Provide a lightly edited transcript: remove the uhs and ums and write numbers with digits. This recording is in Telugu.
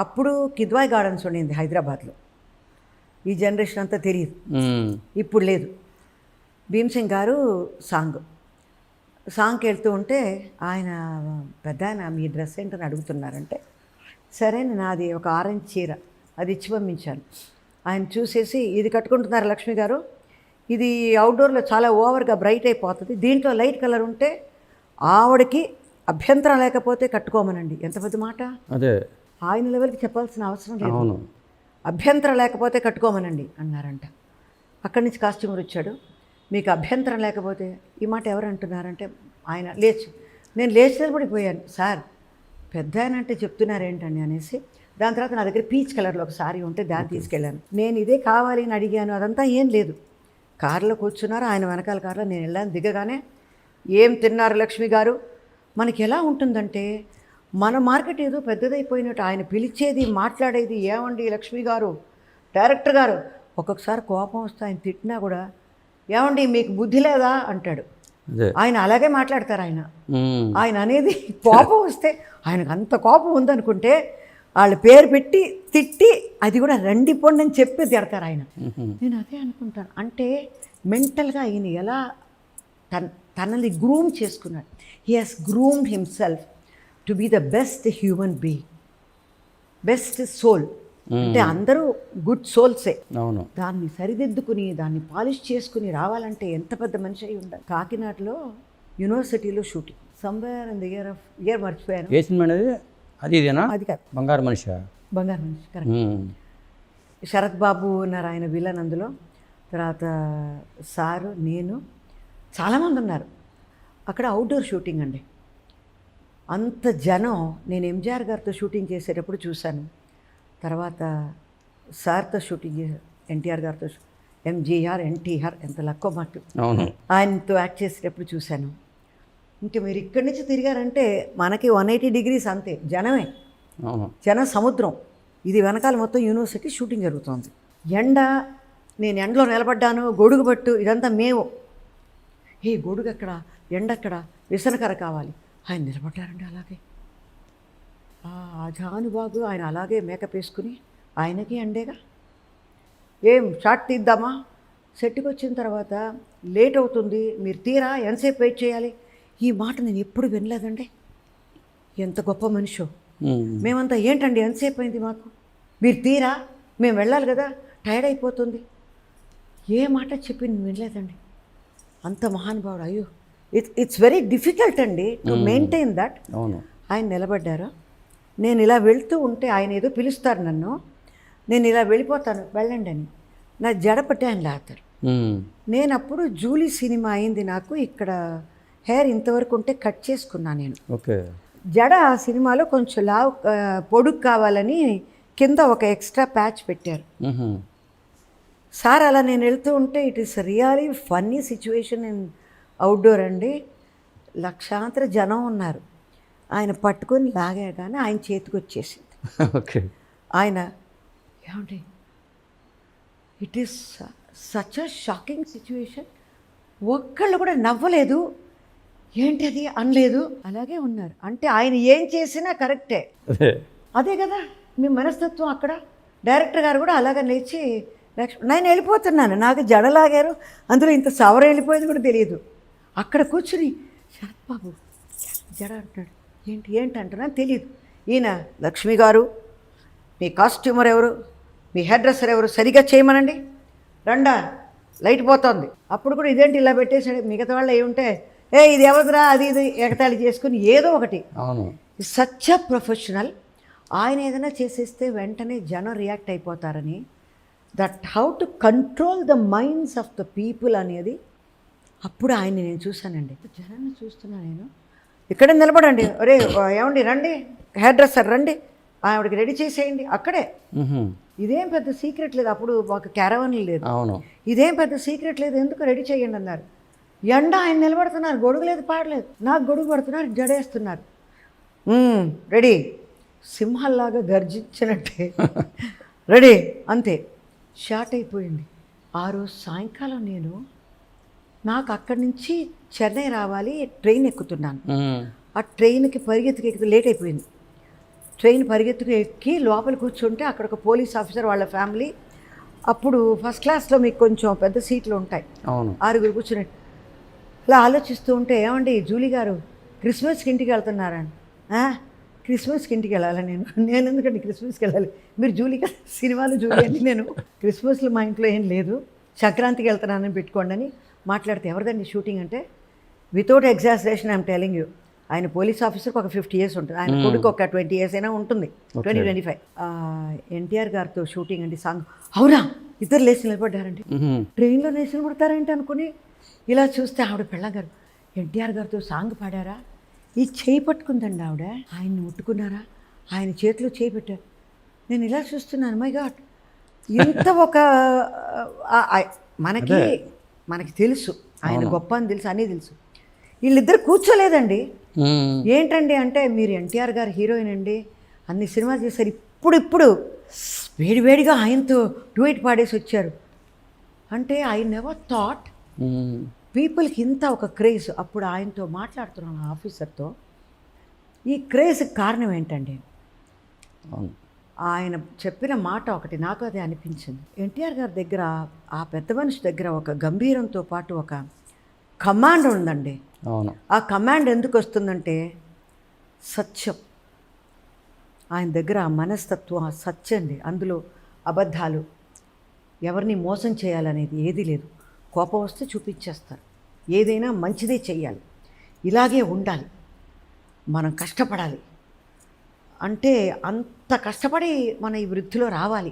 అప్పుడు కిద్వాయ్ గార్డెన్స్ ఉండింది హైదరాబాద్లో. ఈ జనరేషన్ అంతా తెలియదు, ఇప్పుడు లేదు. భీమ్సింగ్ గారు సాంగ్కి వెళ్తూ ఉంటే ఆయన పెద్ద ఆయన మీ డ్రెస్ ఏంటని అడుగుతున్నారంటే, సరే నాది ఒక ఆరెంజ్ చీర అది ఇచ్చి పంపించాను. ఆయన చూసేసి, ఇది కట్టుకుంటున్నారు లక్ష్మి గారు, ఇది అవుట్డోర్లో చాలా ఓవర్గా బ్రైట్ అయిపోతుంది, దీంట్లో లైట్ కలర్ ఉంటే ఆవిడకి అభ్యంతరం లేకపోతే కట్టుకోమనండి. ఎంత పెద్ద మాట! అదే ఆయన లెవెల్కి చెప్పాల్సిన అవసరం లేదు. అభ్యంతరం లేకపోతే కట్టుకోమనండి అన్నారంట. అక్కడి నుంచి కాస్ట్యూమర్ వచ్చాడు, మీకు అభ్యంతరం లేకపోతే, ఈ మాట ఎవరు అంటున్నారంటే ఆయన నేను లేచి నిలబడిపోయాను. సార్ పెద్ద ఆయన అంటే చెప్తున్నారేంటండి అనేసి, దాని తర్వాత నా దగ్గర పీచ్ కలర్లో ఒక సారీ ఉంటే దాన్ని తీసుకెళ్ళాను. నేను ఇదే కావాలి అని అడిగాను, అదంతా ఏం లేదు. కారులో కూర్చున్నారు, ఆయన వెనకాల కారులో నేను వెళ్ళాను. దిగగానే, ఏం తిన్నారు లక్ష్మి గారు? మనకి ఎలా ఉంటుందంటే, మన మార్కెట్ ఏదో పెద్దదైపోయినట్టు ఆయన పిలిచేది మాట్లాడేది, ఏమండి లక్ష్మి గారు, డైరెక్టర్ గారు. ఒక్కొక్కసారి కోపం వస్తే ఆయన తిట్టినా కూడా, ఏమండి మీకు బుద్ధి లేదా అంటాడు. ఆయన అలాగే మాట్లాడతారు. ఆయన అనేది కోపం వస్తే, ఆయనకు అంత కోపం ఉందనుకుంటే వాళ్ళ పేరు పెట్టి తిట్టి, అది కూడా రండి పొండి అని చెప్పి తిడతారు ఆయన. నేను అదే అనుకుంటాను, అంటే మెంటల్గా ఈయన ఎలా తనని గ్రూమ్ చేసుకున్నాడు. He has groomed himself to be the best human being, best soul. అంటే అందరూ గుడ్ సోల్సే. దాన్ని సరిదిద్దుకుని దాన్ని పాలిష్ చేసుకుని రావాలంటే ఎంత పెద్ద మనిషి అయి ఉండాలి. కాకినాడలో యూనివర్సిటీలో shooting, somewhere in the year మర్చిపోయాను. ఏ సినిమా అనేది? అది కాదు, బంగారు మనిషి. కరెక్ట్. శరత్ బాబు ఉన్నారు ఆయన విలన్ అందులో. తర్వాత సారు, నేను, చాలామంది ఉన్నారు. అక్కడ అవుట్డోర్ షూటింగ్ అండి. అంత జనం. నేను ఎంజీఆర్ గారితో షూటింగ్ చేసేటప్పుడు చూశాను. తర్వాత సార్తో షూటింగ్ చేశాను, ఎన్టీఆర్ గారితో, ఎంజీఆర్ ఎన్టీఆర్ ఎంత లక్కో మాట, ఆయనతో యాక్ట్ చేసేటప్పుడు చూశాను. ఇంకా మీరు ఇక్కడి నుంచి తిరిగారంటే మనకి 180 degrees అంతే, జనమే, జన సముద్రం. ఇది వెనకాల మొత్తం యూనివర్సిటీ షూటింగ్ జరుగుతుంది. నేను ఎండలో నిలబడ్డాను, గొడుగు పట్టు, ఇదంతా మేము. గొడుగు ఎక్కడ, ఎండక్కడ, విసనకర కావాలి. ఆయన నిలబడ్డారండి అలాగే. జానుబాబు ఆయన అలాగే మేకప్ వేసుకుని, ఆయనకి అండేగా. ఏం షార్ట్ తీద్దామా? సెట్కి వచ్చిన తర్వాత లేట్ అవుతుంది, మీరు తీరా, ఎంతసేపు వెయిట్ చేయాలి? ఈ మాట నేను ఎప్పుడు వినలేదండి. ఎంత గొప్ప మనిషో. మేమంతా ఏంటండి ఎంతసేపు అయింది మాకు, మీరు తీరా, మేము వెళ్ళాలి కదా, టైర్డ్ అయిపోతుంది. ఏ మాట చెప్పి నేను వినలేదండి. అంత మహానుభావుడు. అయ్యో, ఇట్స్ వెరీ డిఫికల్ట్ అండి టు మెయింటైన్ దట్. ఆయన నిలబడ్డారు, నేను ఇలా వెళ్తూ ఉంటే ఆయన ఏదో పిలుస్తారు నన్ను, నేను ఇలా వెళ్ళిపోతాను, వెళ్ళండి అని నా జడ పట్టి ఆయన లాగుతారు. నేను అప్పుడు జూలీ సినిమా అయింది నాకు, ఇక్కడ హెయిర్ ఇంతవరకు ఉంటే కట్ చేసుకున్నాను నేను. జడ ఆ సినిమాలో కొంచెం పొడుగు కావాలని కింద ఒక ఎక్స్ట్రా ప్యాచ్ పెట్టారు. సార్ అలా నేను వెళ్తూ ఉంటే, it is really funny situation in outdoor అండి. లక్షాంతర జనం ఉన్నారు. ఆయన పట్టుకొని లాగాగానే ఆయన చేతికి వచ్చేసింది. ఆయన, ఏమండి, it is such a shocking situation. ఒక్కళ్ళు కూడా నవ్వలేదు, ఏంటి అది అనలేదు, అలాగే ఉన్నారు. అంటే ఆయన ఏం చేసినా కరెక్టే. అదే కదా మీ మనస్తత్వం. అక్కడ డైరెక్టర్ గారు కూడా అలాగే లేచి, నేను వెళ్ళిపోతున్నాను, నాకు జడలాగారు, అందులో ఇంత సవర వెళ్ళిపోయింది కూడా తెలియదు. అక్కడ కూర్చుని, శరత్ బాబు జడ అంటున్నాడు, ఏంటి అంటున్నాను తెలియదు. ఈయన, లక్ష్మి గారు, మీ కాస్ట్యూమర్ ఎవరు, మీ హెయిర్ డ్రెస్సర్ ఎవరు, సరిగా చేయమనండి, రండా, లైట్ పోతుంది. అప్పుడు కూడా ఇదేంటి ఇలా పెట్టేసాడు. మిగతా వాళ్ళు ఏముంటే, ఇది ఎవరిదిరా, అది ఇది ఎగతాళి చేసుకుని ఏదో ఒకటి. Such a professional. ఆయన ఏదైనా చేసేస్తే వెంటనే జనం రియాక్ట్ అయిపోతారని, that how to control the minds of the people అనేది అప్పుడు ఆయన్ని నేను చూశానండి. జనాన్ని చూస్తున్నా నేను, ఇక్కడే నిలబడండి, ఒరే ఏమండి రండి, హెయిర్ డ్రెస్సర్ రండి, ఆవిడకి రెడీ చేసేయండి అక్కడే. ఇదేం పెద్ద సీక్రెట్ లేదు, అప్పుడు మాకు క్యారవాన్లు లేదు, ఇదేం పెద్ద సీక్రెట్ లేదు, ఎందుకు రెడీ చేయండి అన్నారు. ఎండ ఆయన నిలబడుతున్నారు, గొడుగు లేదు, పాడలేదు, నాకు గొడుగు పడుతున్నారు, జడేస్తున్నారు, రెడీ, సింహాల్లాగా గర్జించినట్టే రెడీ, అంతే. షార్ట్ అయిపోయింది. ఆ రోజు సాయంకాలం నాకు అక్కడి నుంచి చెన్నై రావాలి, ట్రైన్ ఎక్కుతున్నాను. ఆ ట్రైన్కి పరిగెత్తికి లేట్ అయిపోయింది. ట్రైన్ పరిగెత్తుకు ఎక్కి లోపల కూర్చుంటే అక్కడ ఒక పోలీస్ ఆఫీసర్ వాళ్ళ ఫ్యామిలీ. అప్పుడు ఫస్ట్ క్లాస్లో మీకు కొంచెం పెద్ద సీట్లు ఉంటాయి, అవును. 6 కూర్చుని అలా ఆలోచిస్తూ ఉంటే, ఏమండి జూలీ గారు క్రిస్మస్కి ఇంటికి వెళ్తున్నారని. క్రిస్మస్కి ఇంటికి వెళ్ళాలి నేను ఎందుకండి క్రిస్మస్కి వెళ్ళాలి, మీరు జూలీ కదా సినిమాలో జూలీ అని. నేను క్రిస్మస్లో మా ఇంట్లో ఏం లేదు, సంక్రాంతికి వెళ్తున్నానని పెట్టుకోండి అని మాట్లాడితే, ఎవరిదండి షూటింగ్ అంటే, without exaggeration I'm telling you, ఆయన పోలీస్ ఆఫీసర్కి ఒక 50 years ఉంటుంది, ఆయన కొడుకు ఒక 20 years అయినా ఉంటుంది, 20-25. ఎన్టీఆర్ గారితో షూటింగ్ అండి, సాంగ్. అవునా, ఇద్దరు లేచి నిలబడ్డారండి. ట్రైన్లో లేచి నిలబడతారేంటి అనుకుని ఇలా చూస్తే ఆవిడ పెళ్ళం గారు ఎన్టీఆర్ గారితో సాంగ్ పాడారా, ఈ చేయి పట్టుకుందండి ఆవిడ, ఆయన్ని ముట్టుకున్నారా, ఆయన చేతిలో చేయి పెట్టారు. నేను ఇలా చూస్తున్నాను, మై గాడ్, ఇంత ఒక మనకి తెలుసు ఆయన గొప్ప అని తెలుసు, అన్నీ తెలుసు. వీళ్ళిద్దరు కూర్చోలేదండి. ఏంటండి అంటే, మీరు ఎన్టీఆర్ గారు హీరోయిన్ అండి, అన్ని సినిమాలు చేశారు, ఇప్పుడు వేడివేడిగా ఆయనతో డ్యూయట్ పాడేసి వచ్చారు అంటే, ఐ నెవర్ థాట్ పీపుల్కి ఇంత ఒక క్రేజ్. అప్పుడు ఆయనతో మాట్లాడుతున్నాను ఆఫీసర్తో, ఈ క్రేజ్కి కారణం ఏంటండి, ఆయన చెప్పిన మాట ఒకటి నాకు అదే అనిపించింది. ఎన్టీఆర్ గారి దగ్గర, ఆ పెద్ద మనిషి దగ్గర ఒక గంభీరంతో పాటు ఒక కమాండ్ ఉందండి. అవును. ఆ కమాండ్ ఎందుకు వస్తుందంటే సత్యం. ఆయన దగ్గర ఆ మనస్తత్వం, ఆ సత్యం అండి. అందులో అబద్ధాలు, ఎవరిని మోసం చేయాలనేది ఏదీ లేదు. కోపం వస్తే చూపించేస్తారు, ఏదైనా మంచిదే చెయ్యాలి, ఇలాగే ఉండాలి, మనం కష్టపడాలి అంటే అంత కష్టపడి మన ఈ వృద్ధిలో రావాలి.